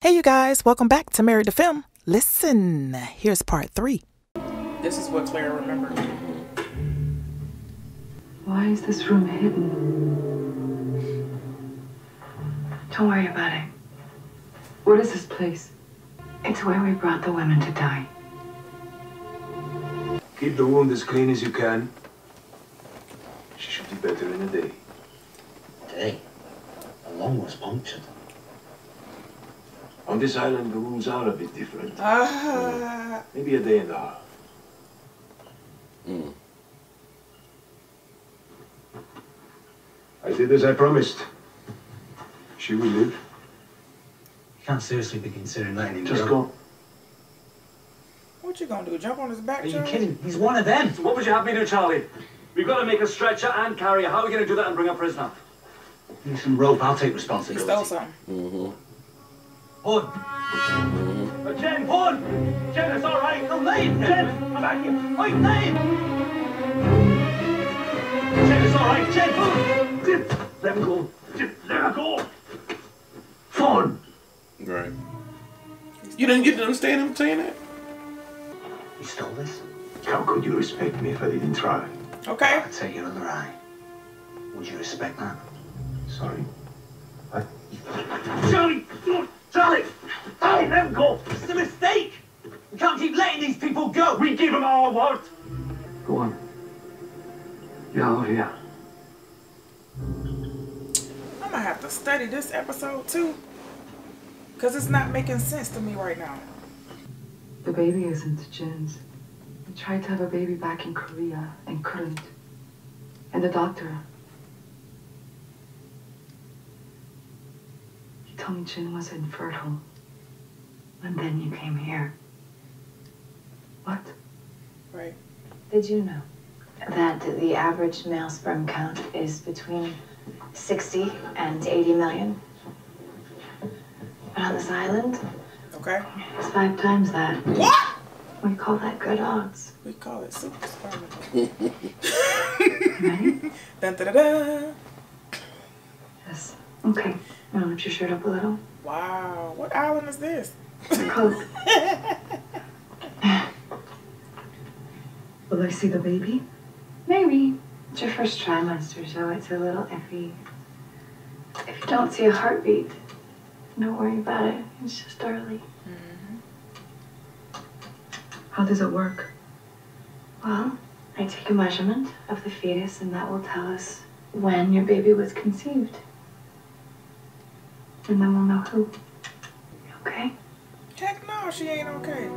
Hey you guys, welcome back to Married to Film. Listen, here's part 3. This is what Clara remembered. Why is this room hidden? Don't worry about it. What is this place? It's where we brought the women to die. Keep the wound as clean as you can. She should be better in a day. Day? The lung was punctured. On this island, the wounds are a bit different. Maybe a day and a half. I did as I promised. She will live. You can't seriously be considering letting him Just go. What you gonna do? Jump on his back? Are you kidding? He's one of them. So what would you have me do, Charlie? We've got to make a stretcher and carry her. How are we going to do that and bring a prisoner? Need some rope. I'll take He responsibility. stole something. Bud. Jen, Bud! Jen, it's all right. No, leave. Jen, come back here. Wait, leave. Jen, it's all right. Jen, Bud! Let him go. Let her go. Fun. Right. You didn't understand him saying that? You stole this? How could you respect me if I didn't try? Okay. I'd take your other eye. Would you respect that? Sorry. What? Charlie! Charlie! Hey, let him go. It's a mistake. We can't keep letting these people go. We give him our word. Go on. You're out of here. I'm gonna have to study this episode too, because it's not making sense to me right now. The baby isn't Jin's. He tried to have a baby back in Korea and couldn't. And the doctor, he told me Jin was infertile. And then you came here. What? Right. Did you know that the average male sperm count is between 60 and 80 million? But on this island, Okay. it's 5 times that. What? We call that good odds. We call it super sperm. Ready? Dun, da, da, da. Yes. Okay. Now lift your shirt up a little. Wow. What island is this? Coat. Will I see the baby? Maybe. It's your first trimester, so it's a little iffy. If you don't see a heartbeat, don't worry about it. It's just early. How does it work? Well, I take a measurement of the fetus, and that will tell us when your baby was conceived. And then we'll know who. Okay? Heck no, she ain't okay.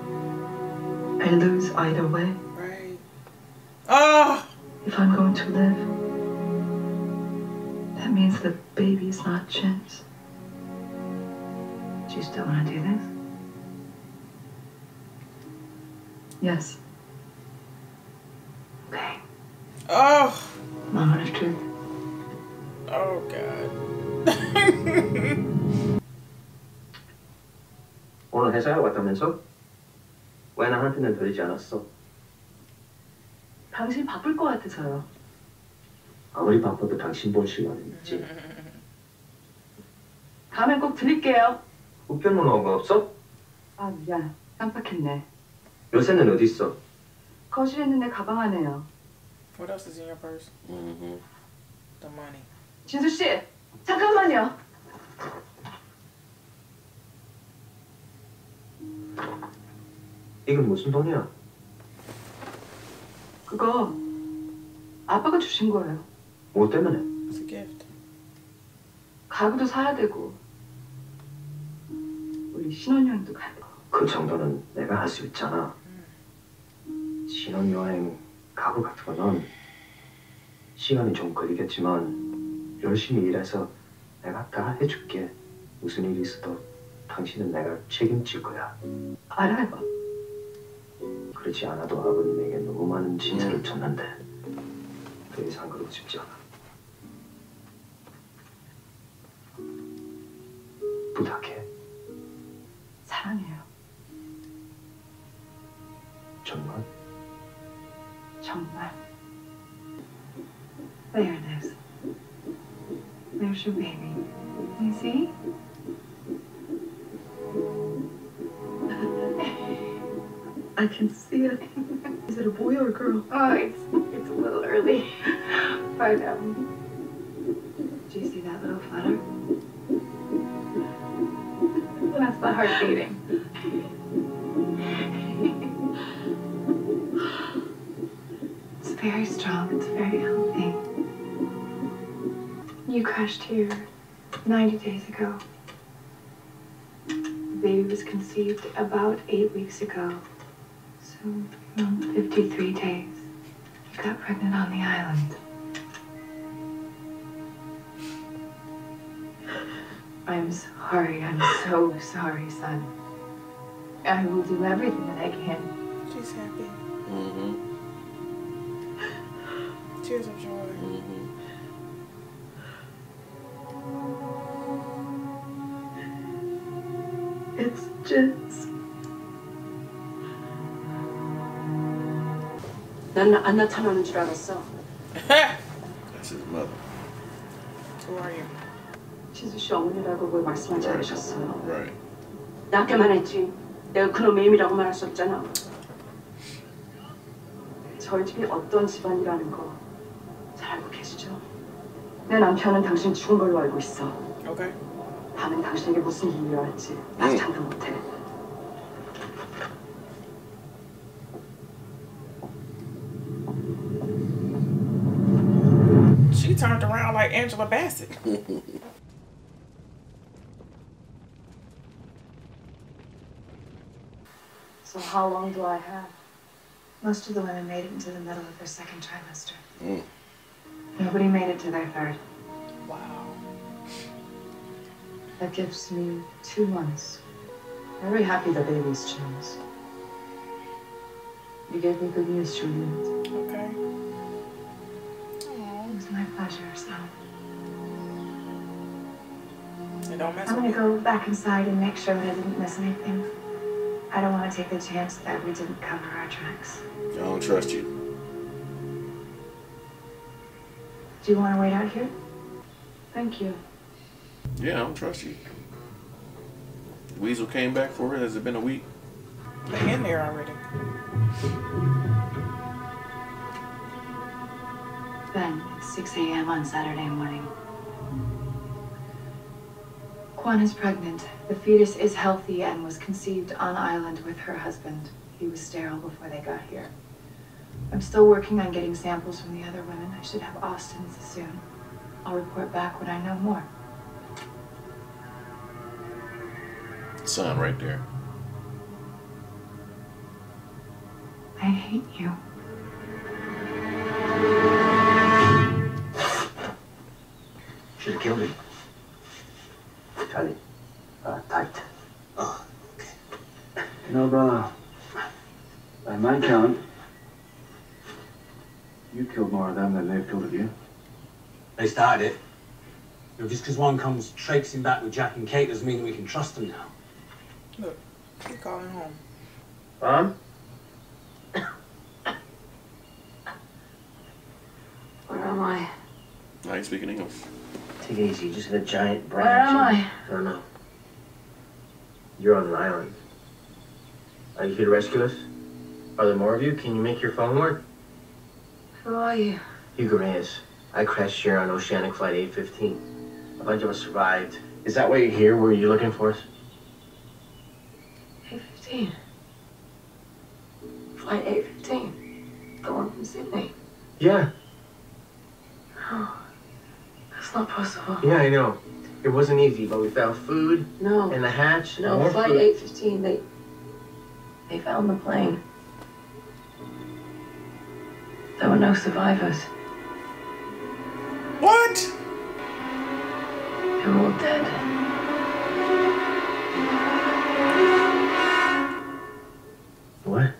I lose either way. Right. Oh! If I'm going to live, that means the baby's not Jin's. Do you still want to do this? Yes. Okay. Oh! Moment of truth. Oh, God. 오늘 회사에 왔다면서? 왜 나한테는 들리지 않았어? 당신 바쁠 것 같아서요. 아무리 바빠도 당신 볼 시간은 있지. 다음엔 꼭 드릴게요. 우편 문화가 없어? 아, 미안. 깜빡했네. 요새는 어디 있어? 거실에 있는 내 가방 안에요. What else is in your purse? The money. 진수 씨, 잠깐만요. 이건 무슨 돈이야? 그거 아빠가 주신 거예요. 뭐 때문에? It's a gift. 가구도 사야 되고 우리 신혼여행도 갈 거. 그 정도는 내가 할 수 있잖아. 신혼여행, 가구 같은 거는 시간이 좀 걸리겠지만 열심히 일해서 내가 다 해줄게. 무슨 일이 있어도 당신은 내가 책임질 거야. 알아요. 그렇지 않아도 아버님에게 너무 많은 진세를 졌는데 더 이상 그러고 싶지 않아. 부탁해. 사랑해요. 정말? 정말. There it is. There's your baby. You see? I can see it. Is it a boy or a girl? Oh, it's a little early. But, do you see that little flutter? That's the heart beating. It's very strong. It's very healthy. You crashed here 90 days ago. The baby was conceived about 8 weeks ago. So, 53 days. You got pregnant on the island. I'm sorry. I'm so sorry, son. I will do everything that I can. She's happy. Mm-hmm. Tears of joy. Mm-hmm. It's just. 난 안 나타나는 줄 알았어. That's his mother. Who are you? 진수 씨 어머니라고 왜 말씀하지 않으셨어요? Right. 낳기만 했지. 내가 그놈의 애미라고 말했었잖아. 저희 집이 어떤 집안이라는 거 잘 알고 계시죠? 내 남편은 당신 죽은 걸로 알고 있어. Okay. 밤엔 당신에게 무슨 일이 일어날지 아직 장담 못해. She turned around like Angela Bassett. So how long do I have? Most of the women made it into the middle of their second trimester. Mm. Nobody made it to their third. Wow. That gives me 2 months. Very happy the baby's chance. You gave me good news, Juliet. Okay. It was my pleasure, son. And don't mess I'm with gonna me. go back inside and make sure that I didn't miss anything. I don't want to take the chance that we didn't cover our tracks. I don't trust you. Do you want to wait out here? Thank you. Yeah, I don't trust you. Weasel came back for it. Has it been a week? They're in there already. Ben, it's 6 a.m. on Saturday morning. Kwan is pregnant. The fetus is healthy and was conceived on island with her husband. He was sterile before they got here. I'm still working on getting samples from the other women. I should have Austin's soon. I'll report back when I know more. Son right there. I hate you. Should have killed him. Charlie, tight. Oh, okay. You know, by my count, you killed more of them than they've killed of you. They started it. You know, just because one comes traipsing back with Jack and Kate doesn't mean that we can trust them now. Look, he's calling home. Mom? Where am I? I ain't speaking English. Take it easy, you just hit a giant branch. Where am I? I don't know. You're on an island. Are you here to rescue us? Are there more of you? Can you make your phone work? Who are you? ᴑᴏ. I crashed here on Oceanic Flight 815. A bunch of us survived. Is that why you're here? Were you looking for us? 8:15. Flight 8:15. The one from Sydney. Yeah. No. That's not possible. Yeah, I know. It wasn't easy, but we found food No. in the hatch. No, more flight food. 8:15. They found the plane. There were no survivors. What? They were all dead. What?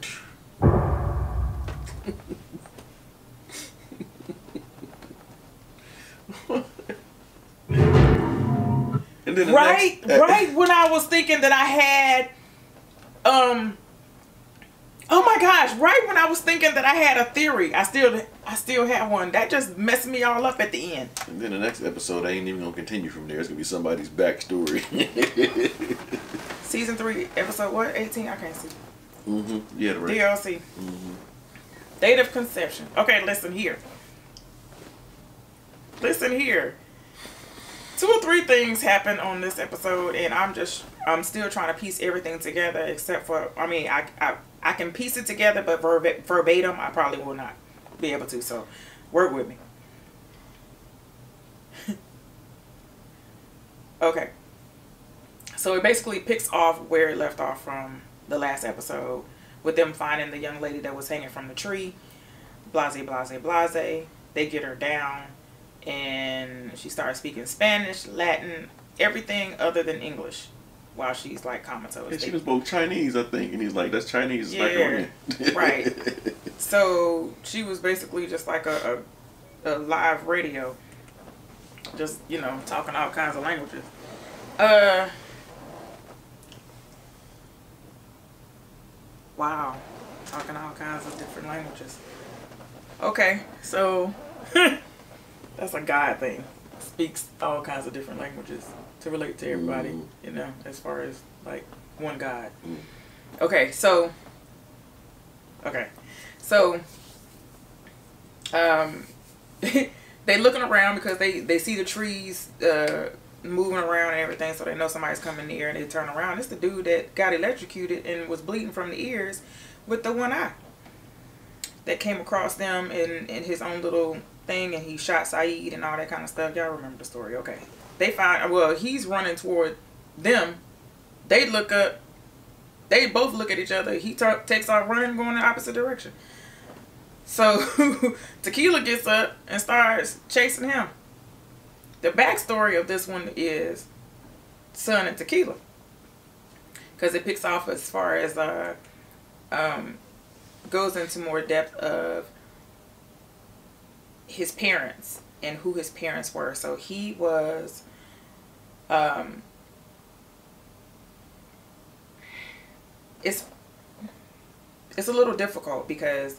And then the Right, next, right when I was thinking that I had, oh my gosh, right when I was thinking that I had a theory, I still have one. That just messed me all up at the end. And then the next episode, I ain't even gonna continue from there. It's gonna be somebody's backstory. Season 3, episode what? 18? I can't see. Yeah, the right. D.O.C. Date of conception. Okay, listen here. Listen here. 2 or 3 things happened on this episode, and I'm still trying to piece everything together, except for, I mean, I can piece it together, but verbatim, I probably will not be able to, so work with me. Okay. So it basically picks off where it left off from the last episode, with them finding the young lady that was hanging from the tree. Blase, blase, blase. They get her down, and she starts speaking Spanish, Latin, everything other than English, while she's like comatose. And she was both Chinese, I think, and he's like, that's Chinese. Yeah, right. So she was basically just like a live radio, just, you know, talking all kinds of languages. Wow, talking all kinds of different languages. Okay, so that's a God thing. Speaks all kinds of different languages to relate to everybody, you know, as far as like one God. Okay, so they looking around because they see the trees moving around and everything, so they know somebody's coming near, and they turn around. It's the dude that got electrocuted and was bleeding from the ears with the one eye, that came across them in his own little thing, and he shot Saeed and all that kind of stuff. Y'all remember the story. Okay, they find, well, he's running toward them. They look up, they both look at each other. He takes off running, going in the opposite direction. So Tequila gets up and starts chasing him. The backstory of this one is Sun and Tequila, because it picks off as far as goes into more depth of his parents and who his parents were. So he was it's a little difficult because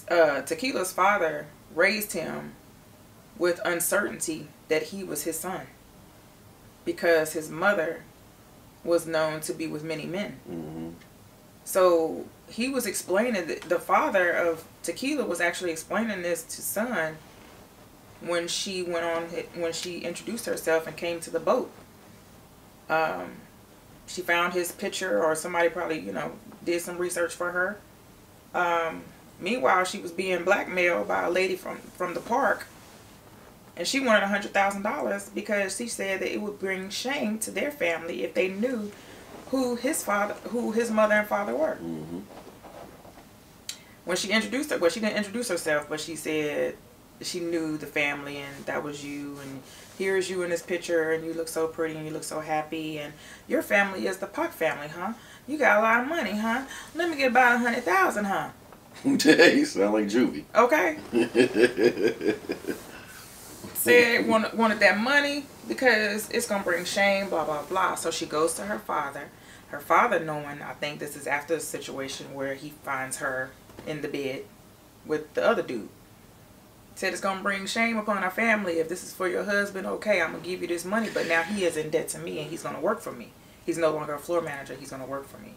Tequila's father raised him with uncertainty that he was his son, because his mother was known to be with many men. So he was explaining that the father of Tequila was actually explaining this to Sun when she introduced herself and came to the boat. She found his picture, or somebody probably, you know, did some research for her. Meanwhile, she was being blackmailed by a lady from the park, and she wanted $100,000 because she said that it would bring shame to their family if they knew who his mother and father were. When she introduced her, well, she didn't introduce herself, but she said she knew the family, and that was you, and here's you in this picture, and you look so pretty, and you look so happy, and your family is the Puck family, huh? You got a lot of money, huh? Let me get about $100,000, huh? You sound like Juvie. Okay. Said wanted that money because it's gonna bring shame, blah blah blah. So she goes to her father. Her father, knowing, I think this is after a situation where he finds her in the bed with the other dude, said it's gonna bring shame upon our family. If this is for your husband, okay, I'm gonna give you this money, but now he is in debt to me, and he's gonna work for me. He's no longer a floor manager. He's gonna work for me.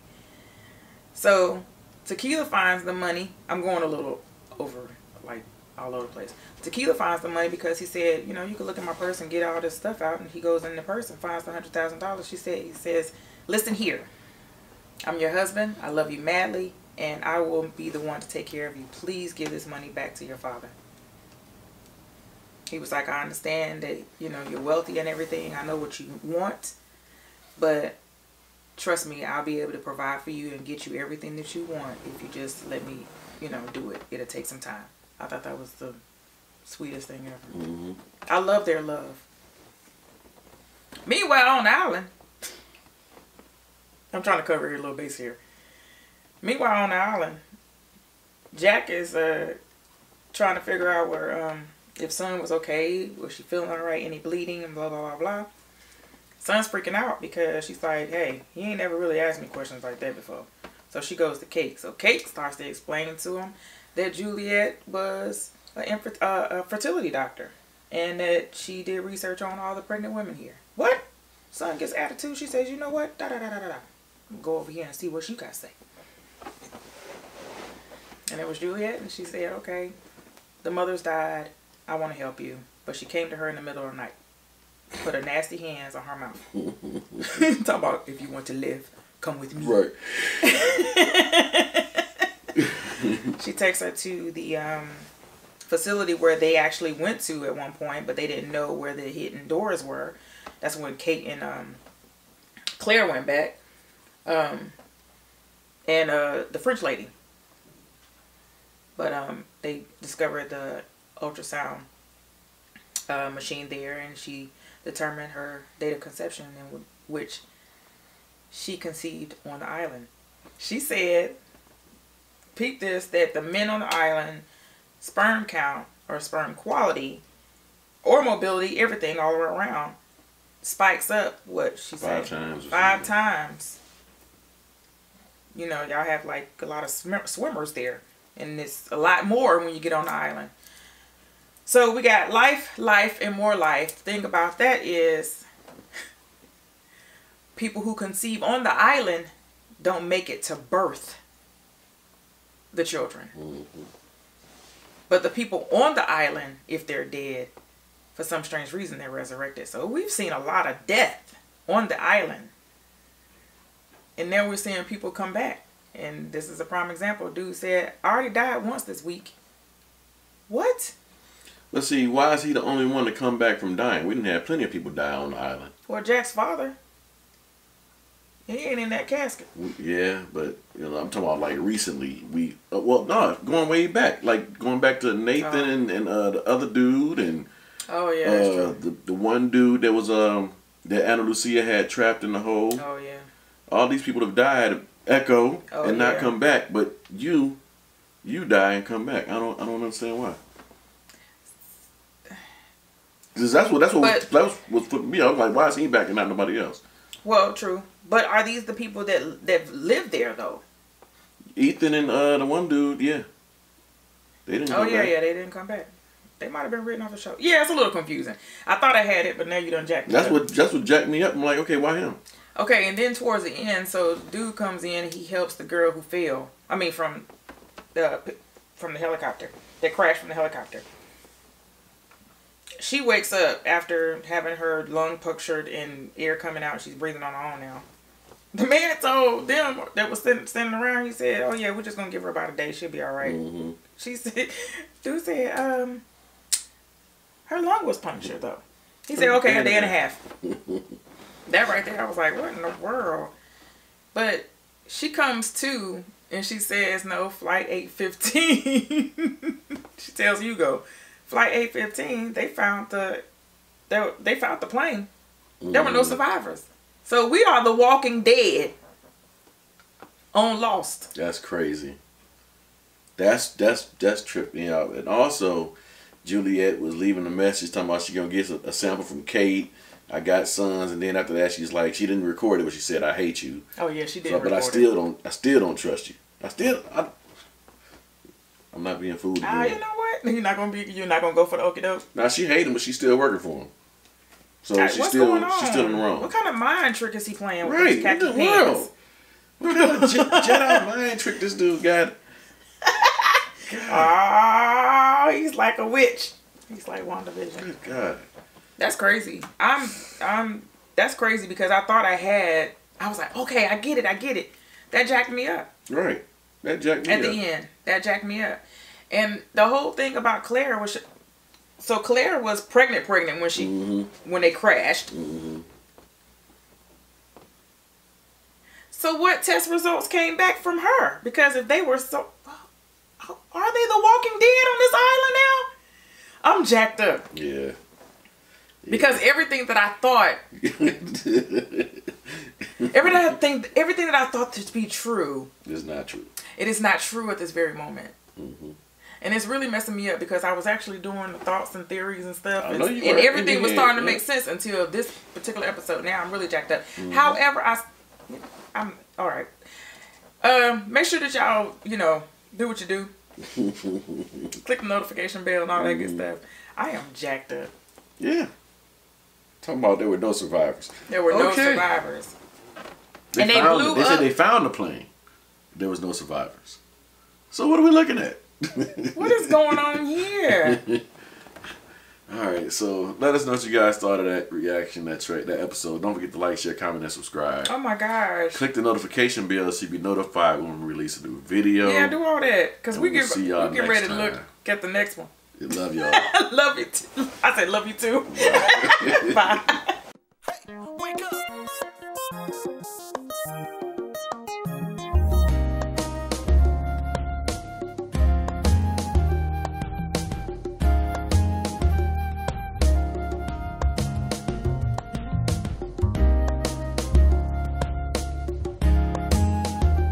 So Tequila finds the money. I'm going a little over, like, all over the place. Tequila finds the money because he said, you know, you can look at my purse and get all this stuff out. And he goes in the purse and finds the $100,000. He says, listen here. I'm your husband. I love you madly. And I will be the one to take care of you. Please give this money back to your father. He was like, I understand that, you know, you're wealthy and everything. I know what you want. But trust me, I'll be able to provide for you and get you everything that you want if you just let me, you know, do it. It'll take some time. I thought that was the sweetest thing ever. I love their love. Meanwhile, on the island, I'm trying to cover a little base here. Meanwhile, on the island, Jack is trying to figure out where if Sun was okay, was she feeling alright, any bleeding, and blah blah blah blah. Sun's freaking out because she's like, hey, he ain't never really asked me questions like that before. So she goes to Kate. So Kate starts to explain to him that Juliet was a fertility doctor, and that she did research on all the pregnant women here. What? son gets attitude. She says, you know what? Go over here and see what you got to say. And it was Juliet, and she said, okay, the mother's died. I want to help you. But she came to her in the middle of the night. Put her nasty hands on her mouth. Talking about, if you want to live, come with me. Right. She takes her to the facility where they actually went to at one point, but they didn't know where the hidden doors were. That's when Kate and Claire went back. And the French lady. But they discovered the ultrasound machine there, and she determined her date of conception, in which she conceived on the island. She said, peep this, that the men on the island, sperm count or sperm quality or mobility, everything all the way around, spikes up, what she said? 5 times. 5 times. You know, y'all have like a lot of swimmers there. And it's a lot more when you get on the island. So we got life, and more life. The thing about that is people who conceive on the island don't make it to birth the children. Mm-hmm. But the people on the island, if they're dead, for some strange reason, they're resurrected. So we've seen a lot of death on the island. And now we're seeing people come back. And this is a prime example. Dude said, I already died once this week. What? Let's see, why is he the only one to come back from dying? We didn't have plenty of people die on the island. Well, Jack's father, he ain't in that casket. Yeah, but you know, I'm talking about like recently. We well, no, going way back, like going back to Nathan and the other dude and oh yeah, that's true. The one dude that was that Ana Lucia had trapped in the hole. Oh yeah. All these people have died. Echo and not come back, but you die and come back. I don't understand why. Because that's what was flipping me. I was like, why is he back and not nobody else? Well, true, but are these the people that live there though? Ethan and the one dude, yeah, they didn't. Oh yeah, they didn't come back. They might have been written off the show. Yeah, it's a little confusing. I thought I had it, but now you done jacked me up. That's what jacked me up. I'm like, okay, why him? Okay, and then towards the end, so dude comes in and he helps the girl who fell. I mean, from the helicopter. That crashed from the helicopter. She wakes up after having her lung punctured and air coming out. She's breathing on her own now. The man told them that was standing around, he said, oh yeah, we're just going to give her about a day. She'll be all right. Mm-hmm. She said, dude said, her lung was punctured though. He said, okay, a day and a half. That right there, I was like, what in the world? But she comes to, and she says, no, flight 815. She tells Hugo, flight 815, they found the plane. There were no survivors. So we are the walking dead on Lost. That's crazy. That's tripping me out. And also, Juliet was leaving a message talking about she gonna get a sample from Kate. I got sons, and then after that, she's like, she didn't record it, but she said, "I hate you." Oh yeah, she did. So, but I still don't trust you. I'm not being fooled again. You know what? You're not gonna go for the okie doke. Now she hate him, but she's still working for him. So she's still in the wrong. What kind of mind trick is he playing with? Right, His khaki what the pants? world? What kind of Jedi mind trick this dude got? Oh, he's like a witch. He's like WandaVision. Good God. That's crazy. That's crazy because I thought I was like, okay, I get it. That jacked me up. Right. That jacked me up. At the end. That jacked me up. And the whole thing about Claire was, so Claire was pregnant when when they crashed. Mm-hmm. So what test results came back from her? Because if they were are they the Walking Dead on this island now? I'm jacked up. Yeah. Because everything that I thought, everything that I thought to be true is not true. It is not true at this very moment. Mm-hmm. And it's really messing me up because I was actually doing the thoughts and theories and stuff. I know you and were. everything was starting to make sense until this particular episode. Now I'm really jacked up. Mm-hmm. However, I'm all right. Make sure that y'all, do what you do. Click the notification bell and all that good stuff. I am jacked up. Yeah. Talking about there were no survivors. There were no survivors. They said they found the plane. There was no survivors. So what are we looking at? What is going on here? Alright, so let us know what you guys thought of that reaction, that episode. Don't forget to like, share, comment, and subscribe. Oh my gosh. Click the notification bell so you be notified when we release a new video. Yeah, do all that. Because we get ready to look at the next one. Love y'all. Love you too. I said love you too. Bye.